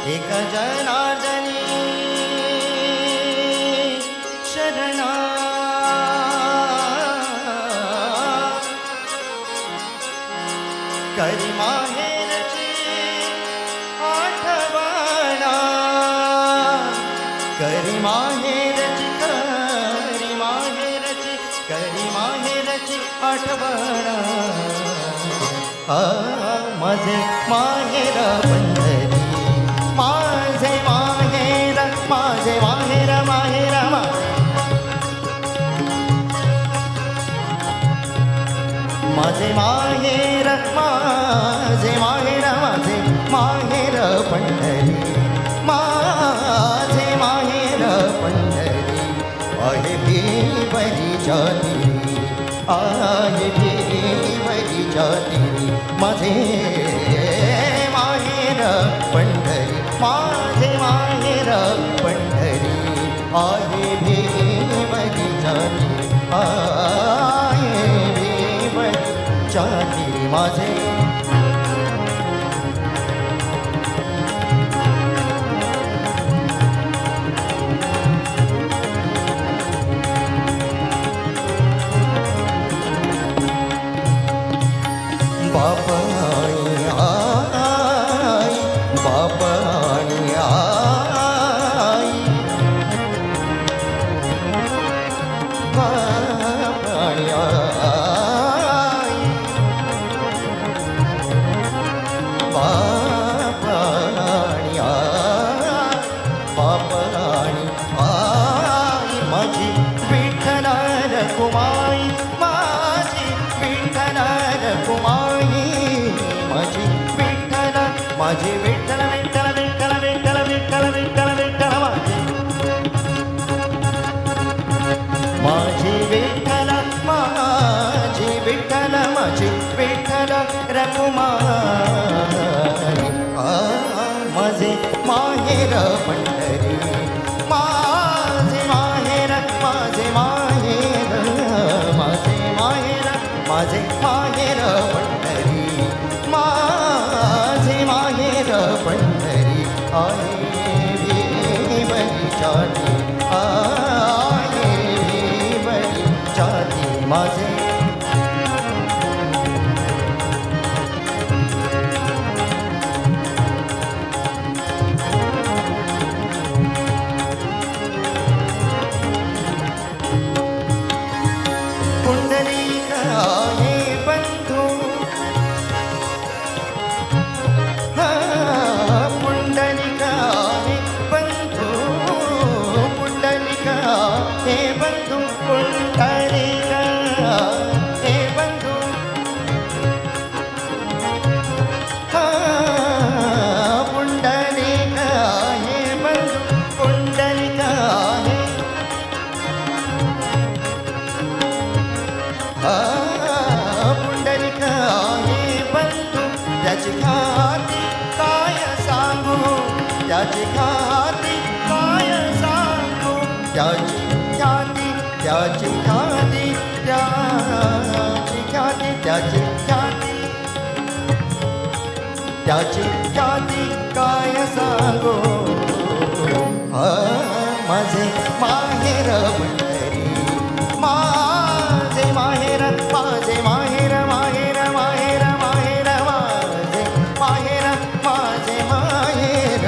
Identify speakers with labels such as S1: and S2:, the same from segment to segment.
S1: एक जनार्दनी शरणा करी माहेरची आठवणा करी माहेरची आठवणा माझे माहेर पंढरी माझे माहेर माझे माहेर माहेर माझे माहेर माझे माहेर माझे माहेर पंढरी माझे माहेर पंढरी आहे भिवरी जाती आहे भिवरी जाती माझे माहेर पंढरी माझे माहेर पंढरी आहे भिवरी जाती आहे भिवरी जाती माझे बाप आई बाप आई बाप आई बाप आई माझी विठ्ठल कुमाई माझी विठ्ठल कुमाई माझी विठ्ठल माझी विठ्ठल विठ्ठल विठ्ठल विठ्ठल विठ्ठल विठ्ठल विठ्ठल माझी विठ्ठल माझी विठ्ठल माझी विठ्ठल रकुमारी माझे माहेर पंढरी माझे माहेर माझे माहेर माझे माहेर माझे माहेर पंढरी माझे माहेर पंढरी आहे भिवरी जाती आहे भिवरी जाती माझे पुंडलिक आहे बंधू पुंडलिक आहे बंधू पुंडलिक हे बंधू पुंडलिक हे बंधू पुंडलिक हे बंधू पुंडलिक आहे पुंडलिक हे बंधू त्याची ख्याती काय सांगू त्याची ख्याती काय सांगू त्याची ख्याती त्याची ख्याती त्याची ख्याती त्याची ख्याती त्याची ख्याती काय सांगू माझे माहेर पंढरी माझे माहेर माझे माहेर माहेर माहेर माहेर माझे माहेर माझे माहेर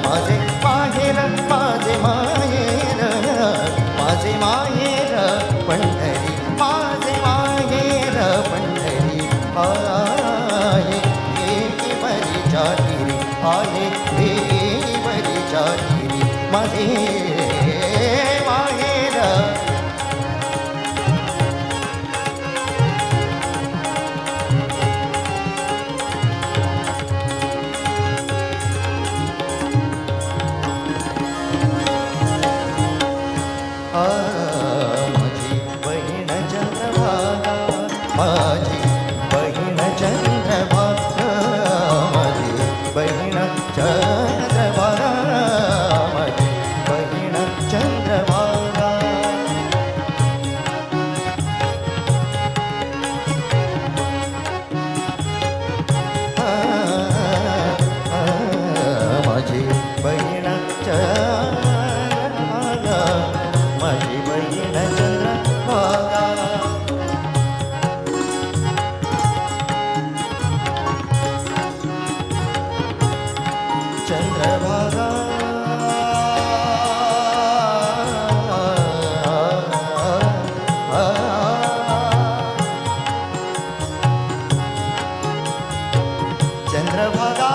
S1: माझे माहेर माझे माहेर माझे माहेर पंढरी माझे माहेर पंढरी आहे भिवरी जाती आहे भिवरी जाती माझे माहेर माझी बहीण चंद्रभागा माझी बहीण चंद्रभागा माझी बहीण चंद्रभागा माझी बहीण चंद्रभागा चंद्रभागा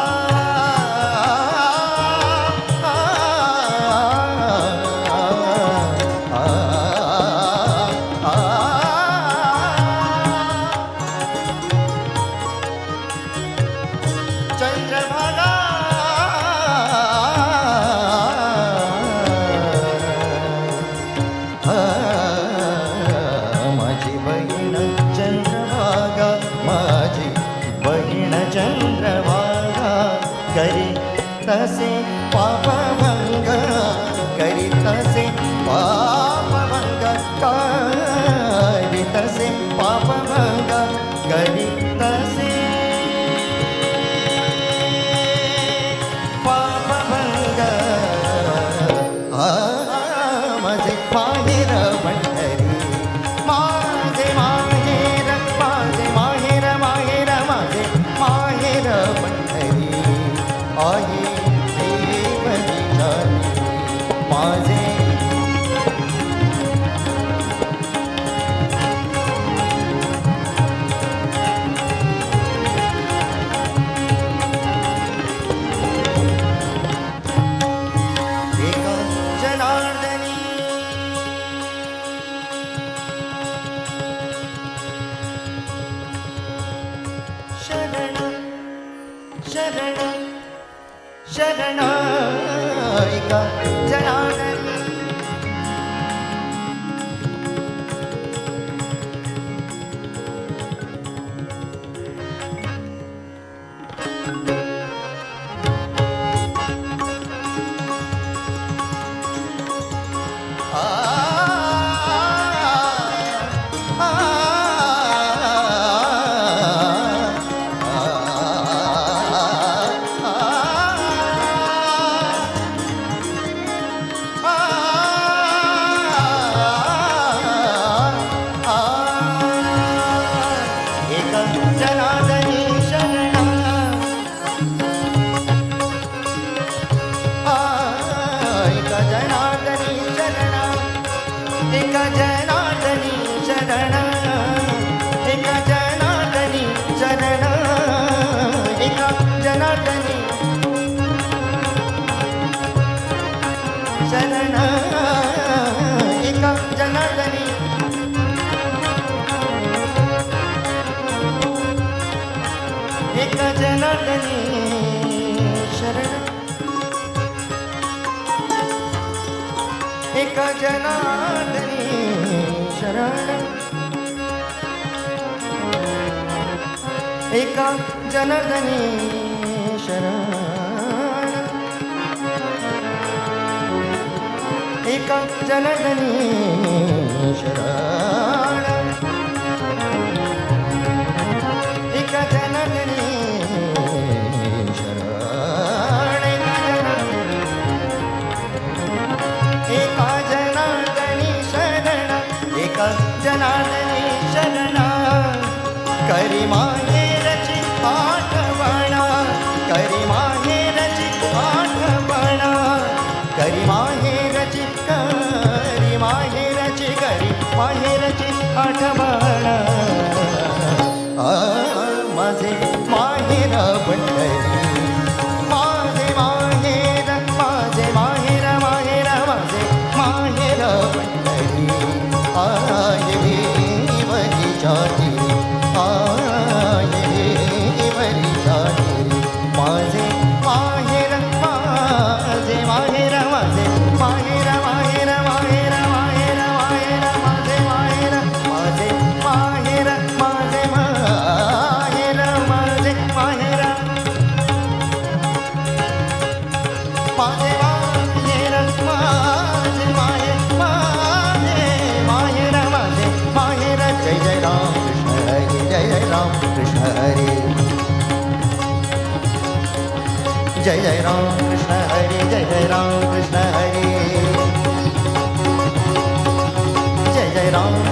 S1: चंद्रभागा माझी बहीण चंद्रभागा माझी बहीण चंद्रभागा करी तसे पापभंग करी तसे पापभंग करी तसे पापभंग करी तसे पापभंग माझे माहेर पंढरी माझे माहेर माझे माहेर माहेर माझे माहेर पंढरी आहे देवनी जाती माझे एका जनार्दनी शरण शरण शरण एका जनार्दनी जनार्दनी शरण एका जनार्दनी शरण एका जनार्दनी शरण एका जनार्दनी शरण एका जनार्दनी शरण एका जनार्दनी एका जनार्दनी शरण एका जनार्दनी शरण एका जनार्दनी शरण एका जनार्दनी शरण एका जनार्दनी शरण एका जनार्दनी शरण एका जनार्दनी शरण करी माहेरची आठवण करी माहेरची आठवण करी माहेरची करी माहेरची करी माहेरची आठवण माझे माहेर पंढरी माझे माहेर माझे माहेर माहेर माझे माहेर पंढरी आये देवनी जाती आये देवनी जाती माझे माहेर माझे माहेर माझे माहेर माहेर माहेर माहेर माहेर माझे माहेर माझे माहेर माझे माहेर माझे माहेर माझे माहेर माझे माहेर माझे माहेर माझे माहेर जय जय राम कृष्ण हरी जय जय राम कृष्ण हरी जय जय राम कृष्ण हरी जय जय राम कृष्ण हरी जय जय राम